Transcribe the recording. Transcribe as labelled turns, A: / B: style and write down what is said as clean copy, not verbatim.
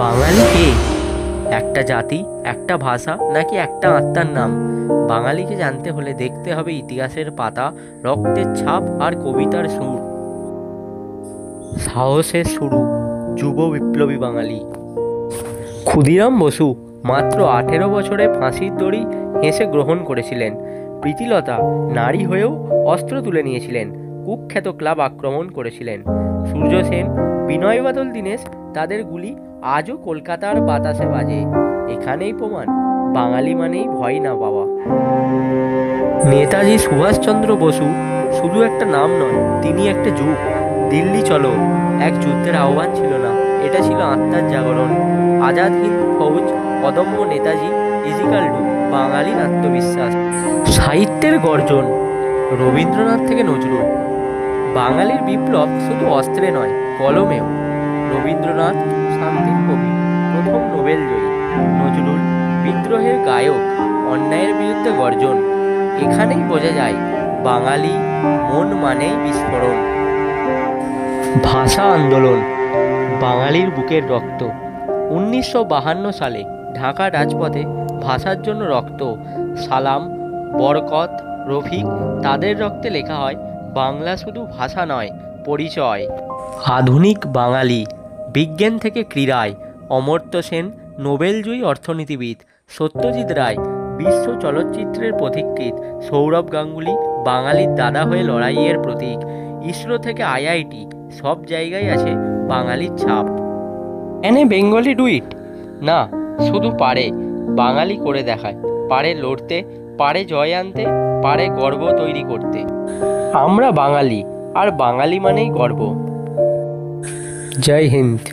A: বাঙালি কে? একটা জাতি, একটা ভাষা, নাকি একটা আত্মার নাম? বাঙালিকে জানতে হলে দেখতে হবে ইতিহাসের পাতা, রক্তের ছাপ আর কবিতার সুর। সাহসের শুরু, যুব বিপ্লবী বাঙালি। ক্ষুদিরাম বসু মাত্র 18 বছরে ফাঁসির দড়ি হেসে গ্রহণ করেছিলেন। প্রীতিলতা নারী হয়েও অস্ত্র তুলে নিয়েছিলেন, কুখ্যাত ক্লাব আক্রমণ করেছিলেন। সূর্য সেন, বিনয় বাদল দীনেশ, তাদের গুলি আজও কলকাতার বাতাসে বাজে। এখানেই প্রমাণ, বাঙালি মানেই ভয় না পাওয়া। নেতাজি সুভাষচন্দ্র বসু শুধু একটা নাম নয়, তিনি একটা যুগ। দিল্লি চলো এক যুদ্ধের আহ্বান ছিল না, এটা ছিল আত্মার জাগরণ। আজাদ হিন্দ ফৌজ, অদম্য নেতাজি ইজিক্যাল টু বাঙালির আত্মবিশ্বাস। সাহিত্যের গর্জন, রবীন্দ্রনাথ থেকে নজরুল। বাঙালির বিপ্লব শুধু অস্ত্রে নয়, কলমেও। রবীন্দ্রনাথ শান্তির কবি, প্রথম নোবেল জয়ী। নজরুল বিদ্রোহের গায়ক, অন্যায়ের বিরুদ্ধে গর্জন। এখানেই বোঝা যায়, বাঙালি মন মানেই বিস্ফোরণ। ভাষা আন্দোলন, বাঙালির বুকের রক্ত। 1952 সালে ঢাকা রাজপথে ভাষার জন্য রক্ত। সালাম, বরকত, রফিক, তাদের রক্তে লেখা হয় বাংলা শুধু ভাষা নয়, পরিচয়। আধুনিক বাঙালি, বিজ্ঞান থেকে ক্রীড়ায়। অমর্ত্য সেন নোবেলজয়ী অর্থনীতিবিদ। সত্যজিৎ রায় বিশ্ব চলচ্চিত্রের পথিকৃৎ। সৌরভ গাঙ্গুলি বাঙালির দাদা হয়ে লড়াইয়ের প্রতীক। ইসরো থেকে আইআইটি, সব জায়গায় আছে বাঙালির ছাপ। এনে বেঙ্গলি ডু ইট? না, শুধু পারে বাঙালি করে দেখায়। পারে লড়তে, পারে জয় আনতে, পারে গর্ব তৈরি করতে। আমরা বাঙালি, আর বাঙালি মানেই গর্ব। জয় হিন্দ।